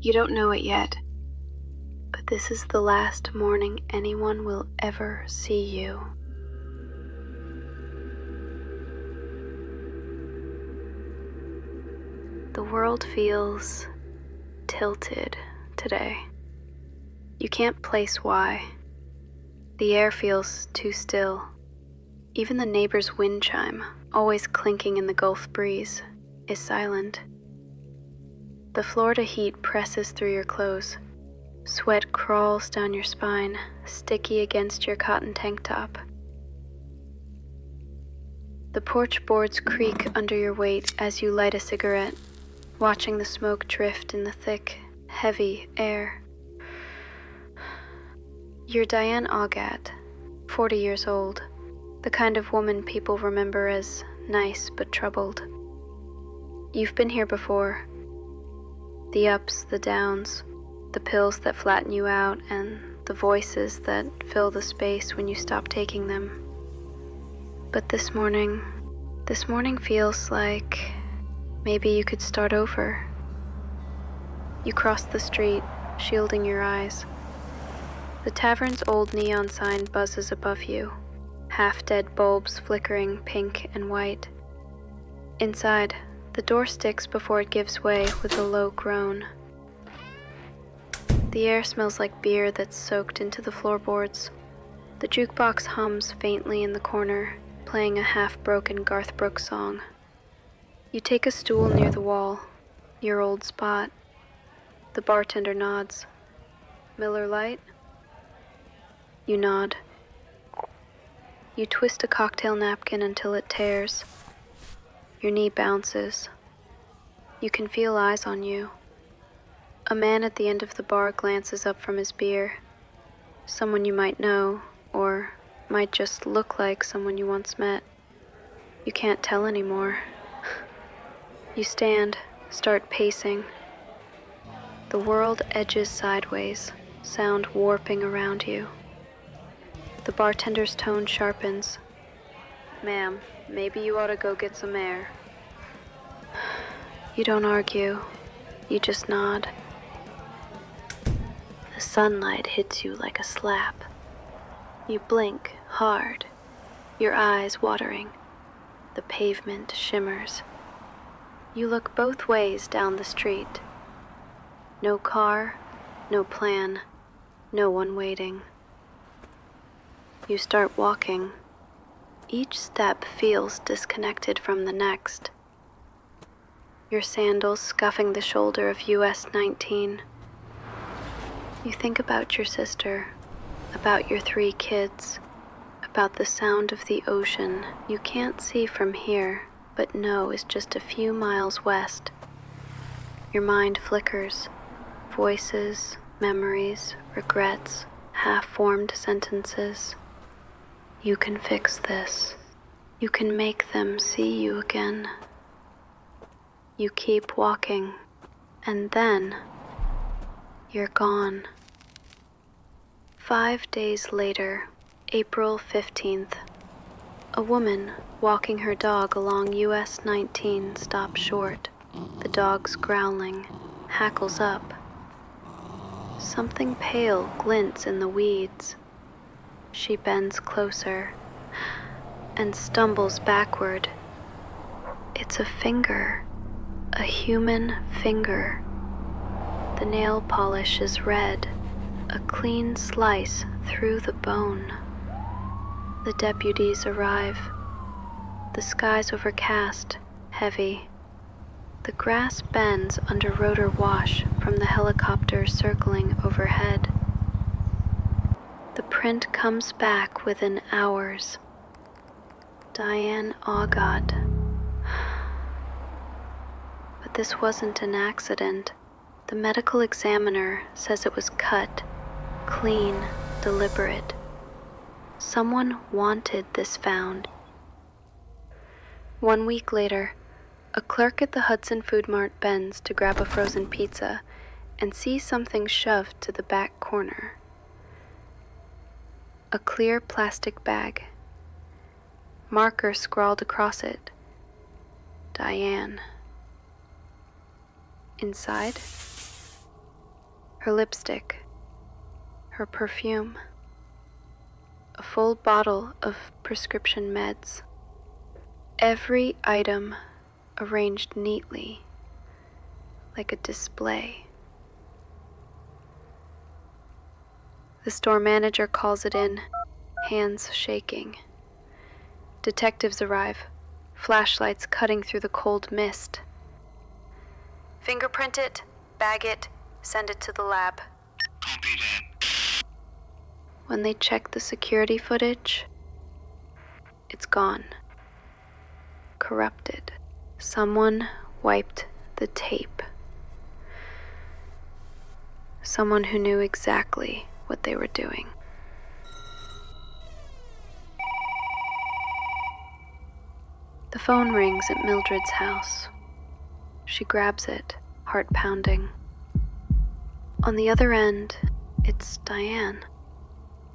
You don't know it yet, but this is the last morning anyone will ever see you. The world feels tilted today. You can't place why. The air feels too still. Even the neighbor's wind chime, always clinking in the Gulf breeze, is silent. The Florida heat presses through your clothes. Sweat crawls down your spine, sticky against your cotton tank top. The porch boards creak under your weight as you light a cigarette, watching the smoke drift in the thick, heavy air. You're Diane Augat, 40 years old, the kind of woman people remember as nice but troubled. You've been here before. The ups, the downs, the pills that flatten you out, and the voices that fill the space when you stop taking them. But this morning feels like maybe you could start over. You cross the street, shielding your eyes. The tavern's old neon sign buzzes above you, half-dead bulbs flickering pink and white. Inside, the door sticks before it gives way with a low groan. The air smells like beer that's soaked into the floorboards. The jukebox hums faintly in the corner, playing a half-broken Garth Brooks song. You take a stool near the wall, your old spot. The bartender nods. Miller Lite? You nod. You twist a cocktail napkin until it tears. Your knee bounces. You can feel eyes on you. A man at the end of the bar glances up from his beer. Someone you might know, or might just look like someone you once met. You can't tell anymore. You stand, start pacing. The world edges sideways, sound warping around you. The bartender's tone sharpens. Ma'am, maybe you ought to go get some air. You don't argue. You just nod. The sunlight hits you like a slap. You blink hard, your eyes watering. The pavement shimmers. You look both ways down the street. No car, no plan, no one waiting. You start walking. Each step feels disconnected from the next. Your sandals scuffing the shoulder of US 19. You think about your sister, about your 3 kids, about the sound of the ocean you can't see from here, but know is just a few miles west. Your mind flickers. Voices, memories, regrets, half-formed sentences. You can fix this. You can make them see you again. You keep walking, and then you're gone. 5 days later, April 15th, a woman walking her dog along US 19 stops short. The dog's growling, hackles up. Something pale glints in the weeds. She bends closer and stumbles backward. It's a finger, a human finger. The nail polish is red, a clean slice through the bone. The deputies arrive. The sky's overcast, heavy. The grass bends under rotor wash from the helicopter circling overhead. The print comes back within hours. Diane Augat. But this wasn't an accident. The medical examiner says it was cut, clean, deliberate. Someone wanted this found. 1 week later, a clerk at the Hudson Food Mart bends to grab a frozen pizza and sees something shoved to the back corner. A clear plastic bag. Marker scrawled across it. Diane. Inside, her lipstick, her perfume, a full bottle of prescription meds. Every item arranged neatly, like a display. The store manager calls it in, hands shaking. Detectives arrive, flashlights cutting through the cold mist. Fingerprint it, bag it, send it to the lab. Copy that. When they check the security footage, it's gone. Corrupted. Someone wiped the tape. Someone who knew exactly what they were doing. The phone rings at Mildred's house. She grabs it, heart pounding. On the other end, it's Diane.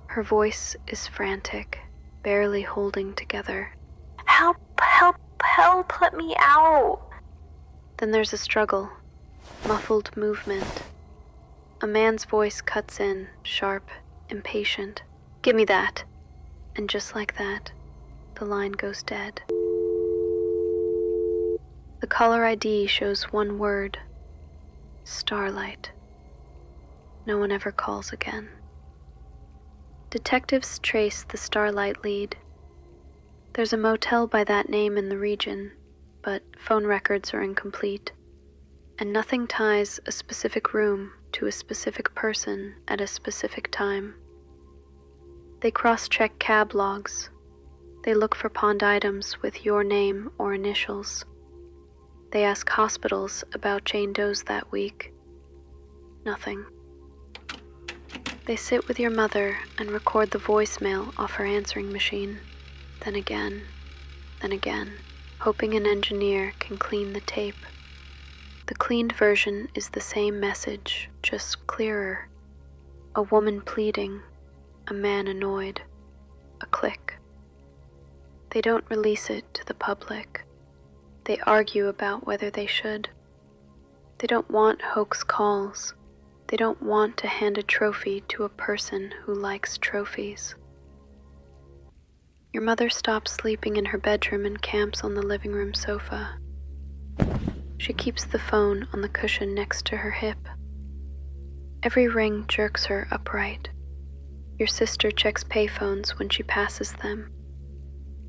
Her voice is frantic, barely holding together. Help, help, help, let me out. Then there's a struggle, muffled movement. A man's voice cuts in, sharp, impatient. Give me that. And just like that, the line goes dead. The caller ID shows one word, Starlight. No one ever calls again. Detectives trace the Starlight lead. There's a motel by that name in the region, but phone records are incomplete, and nothing ties a specific room to a specific person at a specific time. They cross-check cab logs. They look for pawned items with your name or initials. They ask hospitals about Jane Doe's that week. Nothing. They sit with your mother and record the voicemail off her answering machine. Then again, hoping an engineer can clean the tape. The cleaned version is the same message, just clearer. A woman pleading, a man annoyed, a click. They don't release it to the public. They argue about whether they should. They don't want hoax calls. They don't want to hand a trophy to a person who likes trophies. Your mother stops sleeping in her bedroom and camps on the living room sofa. She keeps the phone on the cushion next to her hip. Every ring jerks her upright. Your sister checks payphones when she passes them.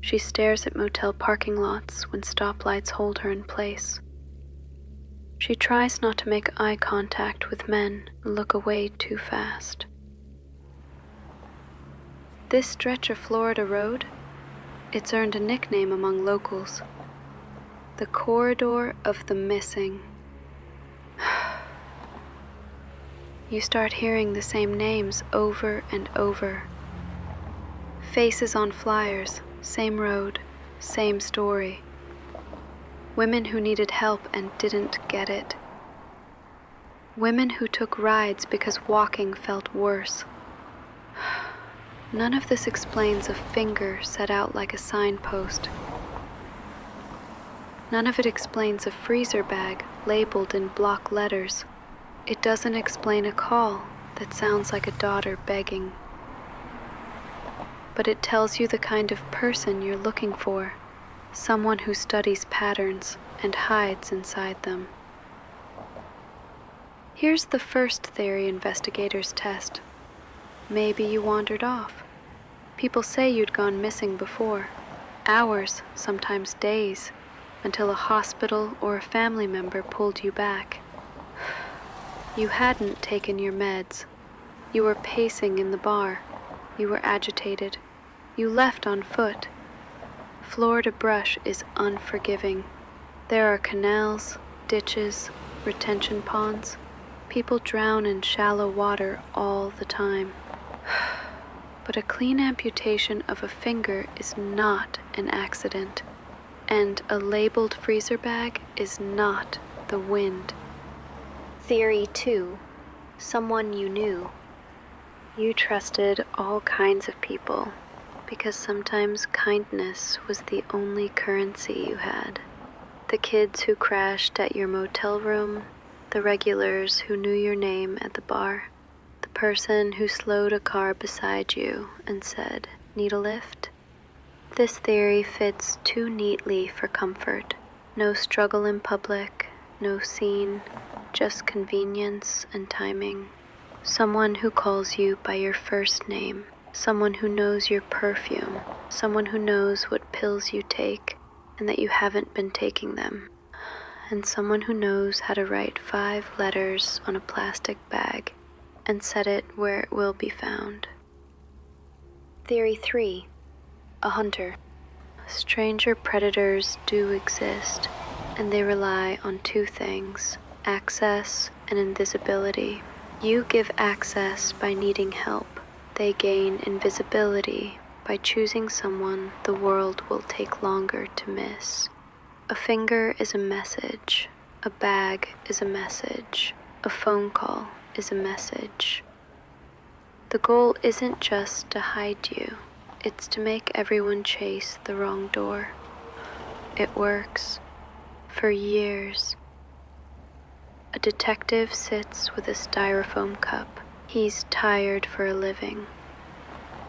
She stares at motel parking lots when stoplights hold her in place. She tries not to make eye contact with men who look away too fast. This stretch of Florida road, it's earned a nickname among locals. The Corridor of the Missing. You start hearing the same names over and over. Faces on flyers, same road, same story. Women who needed help and didn't get it. Women who took rides because walking felt worse. None of this explains a finger set out like a signpost. None of it explains a freezer bag labeled in block letters. It doesn't explain a call that sounds like a daughter begging. But it tells you the kind of person you're looking for, someone who studies patterns and hides inside them. Here's the first theory investigators test. Maybe you wandered off. People say you'd gone missing before, hours, sometimes days, until a hospital or a family member pulled you back. You hadn't taken your meds. You were pacing in the bar. You were agitated. You left on foot. Florida brush is unforgiving. There are canals, ditches, retention ponds. People drown in shallow water all the time. But a clean amputation of a finger is not an accident. And a labeled freezer bag is not the wind. Theory 2. Someone you knew. You trusted all kinds of people because sometimes kindness was the only currency you had. The kids who crashed at your motel room, The regulars who knew your name at the bar. The person who slowed a car beside you and said, "Need a lift?" This theory fits too neatly for comfort. No struggle in public, no scene, just convenience and timing. Someone who calls you by your first name. Someone who knows your perfume. Someone who knows what pills you take and that you haven't been taking them. And someone who knows how to write 5 letters on a plastic bag and set it where it will be found. Theory 3. A hunter. Stranger predators do exist, and they rely on 2 things, access and invisibility. You give access by needing help. They gain invisibility by choosing someone the world will take longer to miss. A finger is a message. A bag is a message. A phone call is a message. The goal isn't just to hide you. It's to make everyone chase the wrong door. It works. For years. A detective sits with a styrofoam cup. He's tired for a living.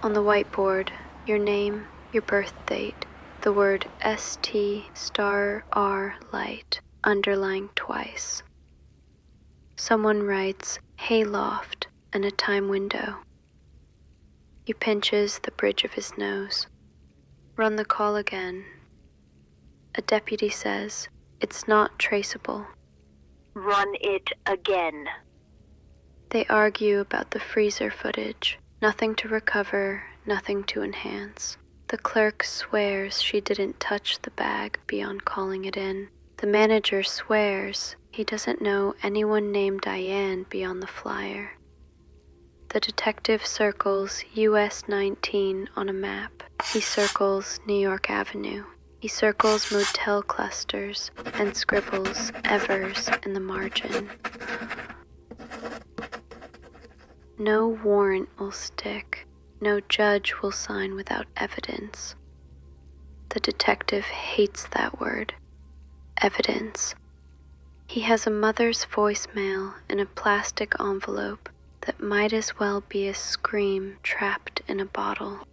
On the whiteboard, your name, your birth date, the word ST star R light underlined twice. Someone writes hayloft and a time window. He pinches the bridge of his nose. Run the call again. A deputy says, "It's not traceable." Run it again. They argue about the freezer footage. Nothing to recover, nothing to enhance. The clerk swears she didn't touch the bag beyond calling it in. The manager swears he doesn't know anyone named Diane beyond the flyer. The detective circles US 19 on a map. He circles New York Avenue. He circles motel clusters and scribbles Evers in the margin. No warrant will stick. No judge will sign without evidence. The detective hates that word, evidence. He has a mother's voicemail in a plastic envelope that might as well be a scream trapped in a bottle.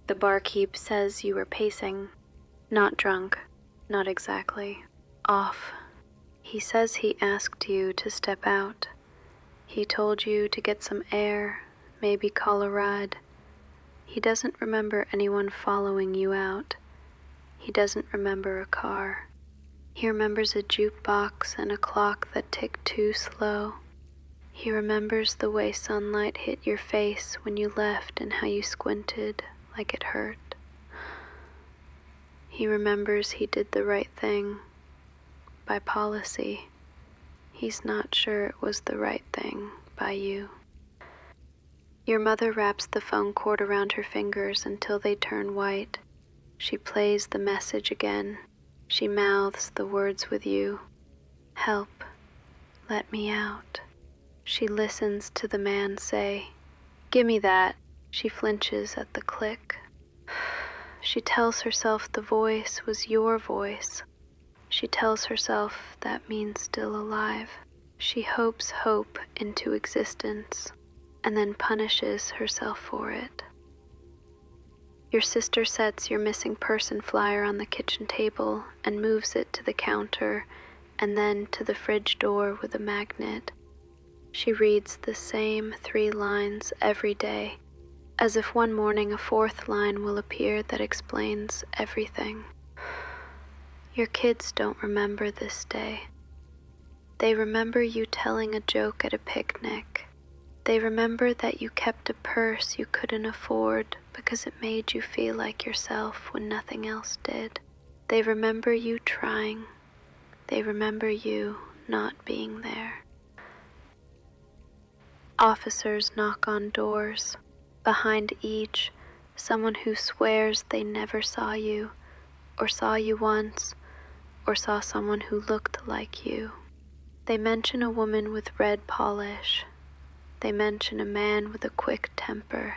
The barkeep says you were pacing. Not drunk, not exactly. Off. He says he asked you to step out. He told you to get some air, maybe call a ride. He doesn't remember anyone following you out. He doesn't remember a car. He remembers a jukebox and a clock that ticked too slow. He remembers the way sunlight hit your face when you left and how you squinted like it hurt. He remembers he did the right thing. By policy. He's not sure it was the right thing by you. Your mother wraps the phone cord around her fingers until they turn white. She plays the message again. She mouths the words with you. Help. Let me out. She listens to the man say, "Gimme that." She flinches at the click. She tells herself the voice was your voice. She tells herself that means still alive. She hopes hope into existence and then punishes herself for it. Your sister sets your missing person flyer on the kitchen table and moves it to the counter and then to the fridge door with a magnet. She reads the same 3 lines every day, as if one morning a 4th line will appear that explains everything. Your kids don't remember this day. They remember you telling a joke at a picnic. They remember that you kept a purse you couldn't afford because it made you feel like yourself when nothing else did. They remember you trying. They remember you not being there. Officers knock on doors. Behind each, someone who swears they never saw you, or saw you once, or saw someone who looked like you. They mention a woman with red polish. They mention a man with a quick temper.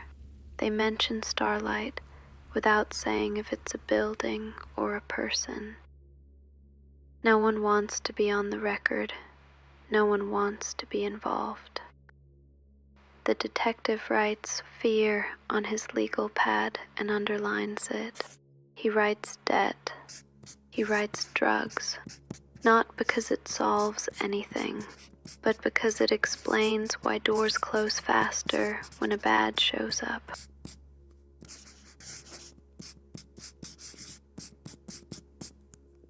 They mention Starlight without saying if it's a building or a person. No one wants to be on the record. No one wants to be involved. The detective writes fear on his legal pad and underlines it. He writes debt. He writes drugs. Not because it solves anything, but because it explains why doors close faster when a badge shows up.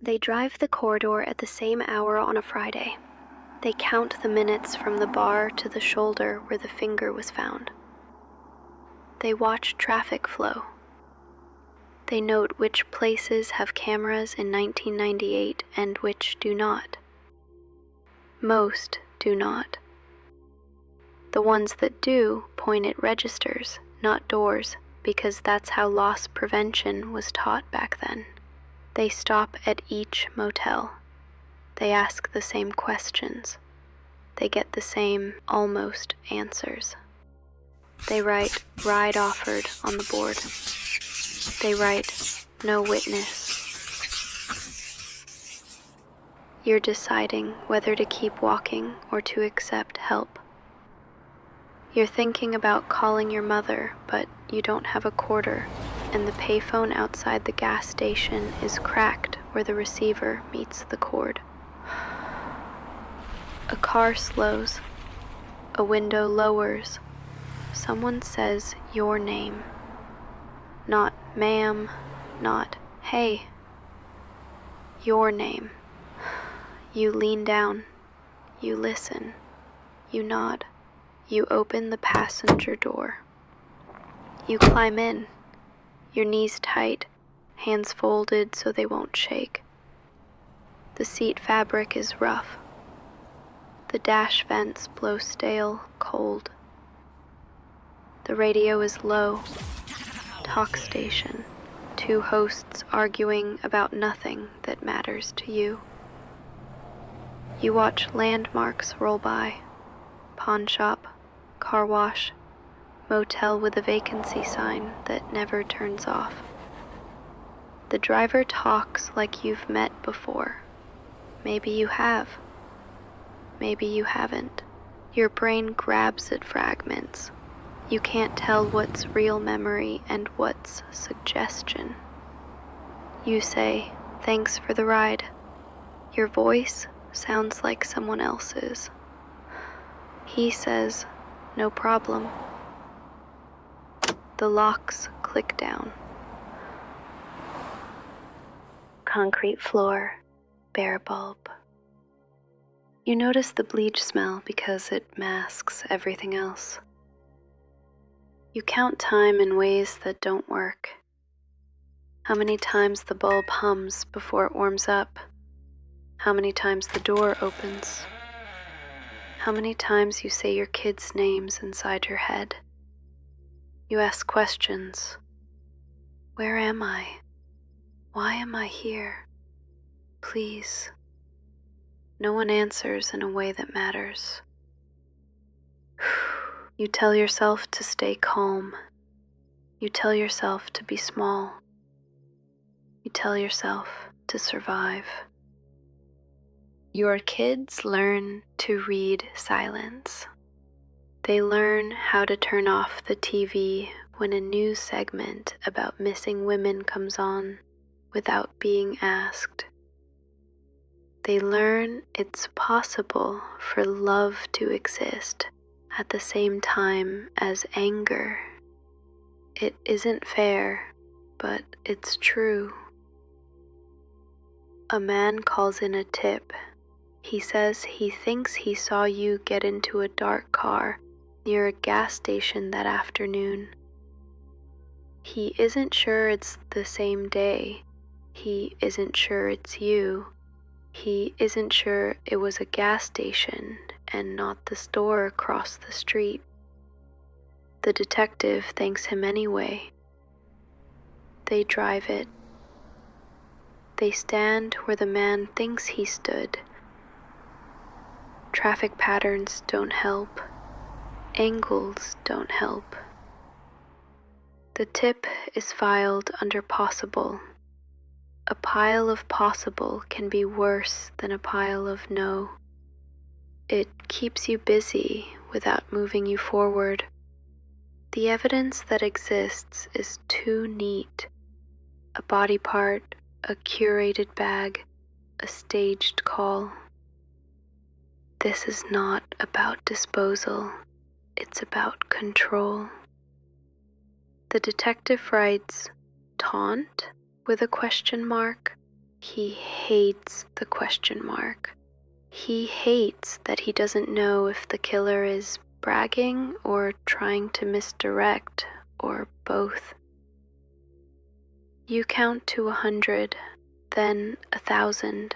They drive the corridor at the same hour on a Friday. They count the minutes from the bar to the shoulder where the finger was found. They watch traffic flow. They note which places have cameras in 1998 and which do not. Most do not. The ones that do point at registers, not doors, because that's how loss prevention was taught back then. They stop at each motel. They ask the same questions. They get the same almost answers. They write ride offered on the board. They write no witness. You're deciding whether to keep walking or to accept help. You're thinking about calling your mother, but you don't have a quarter, and the payphone outside the gas station is cracked where the receiver meets the cord. A car slows. A window lowers. Someone says your name. Not ma'am, not hey. Your name. You lean down. You listen. You nod. You open the passenger door. You climb in. Your knees tight, hands folded so they won't shake. The seat fabric is rough. The dash vents blow stale, cold. The radio is low. Talk station. Two hosts arguing about nothing that matters to you. You watch landmarks roll by. Pawn shop, car wash, motel with a vacancy sign that never turns off. The driver talks like you've met before. Maybe you have. Maybe you haven't. Your brain grabs at fragments. You can't tell what's real memory and what's suggestion. You say, thanks for the ride. Your voice sounds like someone else's. He says, no problem. The locks click down. Concrete floor, bare bulb. You notice the bleach smell because it masks everything else. You count time in ways that don't work. How many times the bulb hums before it warms up? How many times the door opens? How many times you say your kids' names inside your head? You ask questions. Where am I? Why am I here? Please. No one answers in a way that matters. You tell yourself to stay calm. You tell yourself to be small. You tell yourself to survive. Your kids learn to read silence. They learn how to turn off the TV when a news segment about missing women comes on without being asked. They learn it's possible for love to exist at the same time as anger. It isn't fair, but it's true. A man calls in a tip. He says he thinks he saw you get into a dark car near a gas station that afternoon. He isn't sure it's the same day. He isn't sure it's you. He isn't sure it was a gas station and not the store across the street. The detective thanks him anyway. They drive it. They stand where the man thinks he stood. Traffic patterns don't help. Angles don't help. The tip is filed under possible. A pile of possible can be worse than a pile of no. It keeps you busy without moving you forward. The evidence that exists is too neat. A body part, a curated bag, a staged call. This is not about disposal, it's about control. The detective writes, taunt with a question mark. He hates the question mark. He hates that he doesn't know if the killer is bragging or trying to misdirect or both. You count to 100, then 1,000.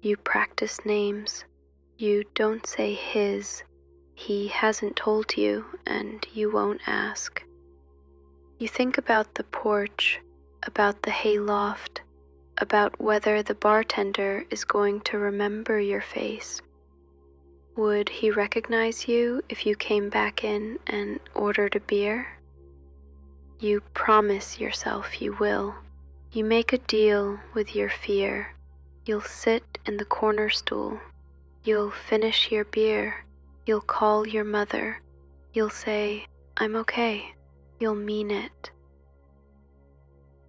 You practice names. You don't say his. He hasn't told you, and you won't ask. You think about the porch, about the hayloft, about whether the bartender is going to remember your face. Would he recognize you if you came back in and ordered a beer? You promise yourself you will. You make a deal with your fear. You'll sit in the corner stool. You'll finish your beer. You'll call your mother. You'll say, I'm okay. You'll mean it.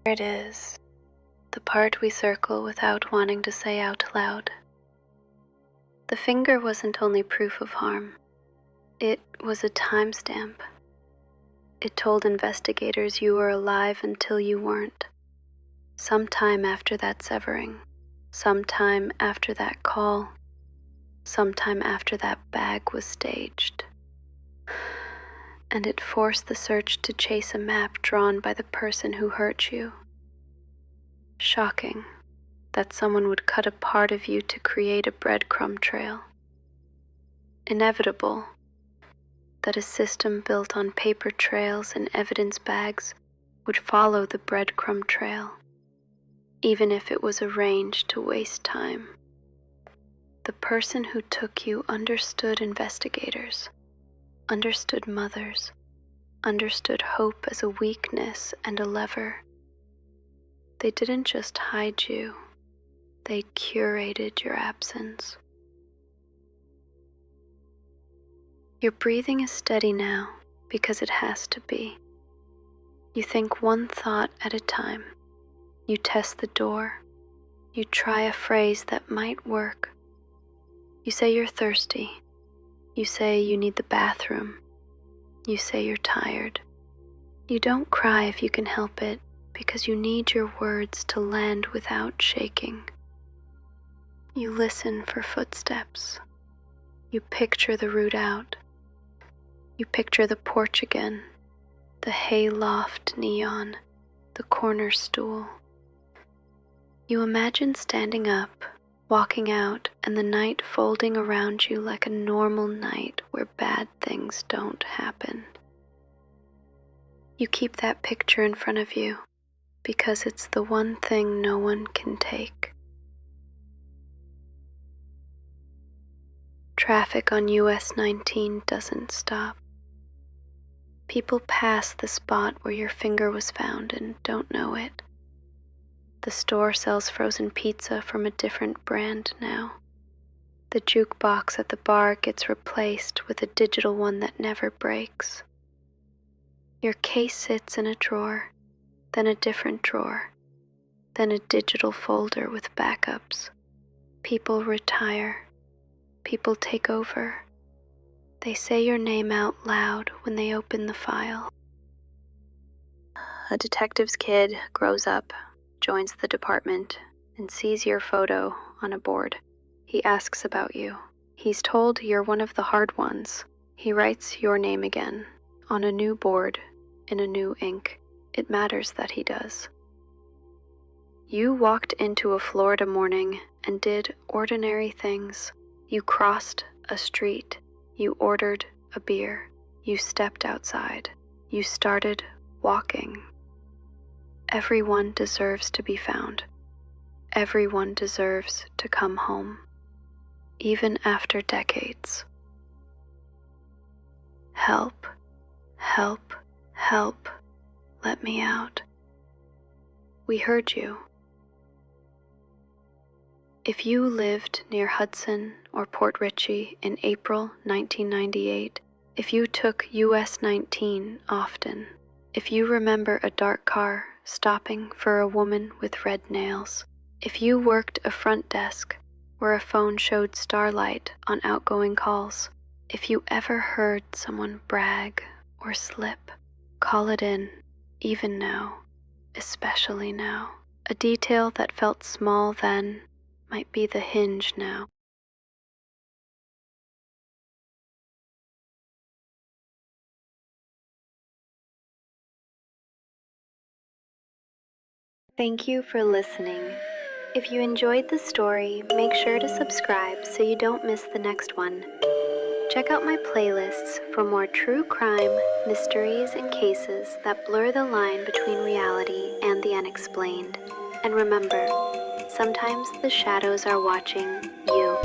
There it is, the part we circle without wanting to say out loud. The finger wasn't only proof of harm. It was a timestamp. It told investigators you were alive until you weren't. Sometime after that severing, sometime after that call, sometime after that bag was staged. And it forced the search to chase a map drawn by the person who hurt you. Shocking that someone would cut a part of you to create a breadcrumb trail. Inevitable that a system built on paper trails and evidence bags would follow the breadcrumb trail, even if it was arranged to waste time. The person who took you understood investigators, understood mothers, understood hope as a weakness and a lever. They didn't just hide you, they curated your absence. Your breathing is steady now because it has to be. You think one thought at a time. You test the door. You try a phrase that might work. You say you're thirsty. You say you need the bathroom. You say you're tired. You don't cry if you can help it because you need your words to land without shaking. You listen for footsteps. You picture the route out. You picture the porch again, the hayloft neon, the corner stool. You imagine standing up, walking out, and the night folding around you like a normal night where bad things don't happen. You keep that picture in front of you because it's the one thing no one can take. Traffic on US 19 doesn't stop. People pass the spot where your finger was found and don't know it. The store sells frozen pizza from a different brand now. The jukebox at the bar gets replaced with a digital one that never breaks. Your case sits in a drawer, then a different drawer, then a digital folder with backups. People retire. People take over. They say your name out loud when they open the file. A detective's kid grows up, joins the department, and sees your photo on a board. He asks about you. He's told you're one of the hard ones. He writes your name again, on a new board, in a new ink. It matters that he does. You walked into a Florida morning and did ordinary things. You crossed a street. You ordered a beer. You stepped outside. You started walking. Everyone deserves to be found. Everyone deserves to come home, even after decades. Help, help, help, let me out. We heard you. If you lived near Hudson or Port Richey in April 1998, if you took US 19 often, if you remember a dark car stopping for a woman with red nails, if you worked a front desk where a phone showed Starlight on outgoing calls, if you ever heard someone brag or slip, call it in, even now, especially now. A detail that felt small then might be the hinge now. Thank you for listening. If you enjoyed the story, make sure to subscribe so you don't miss the next one. Check out my playlists for more true crime, mysteries, and cases that blur the line between reality and the unexplained. And remember, sometimes the shadows are watching you.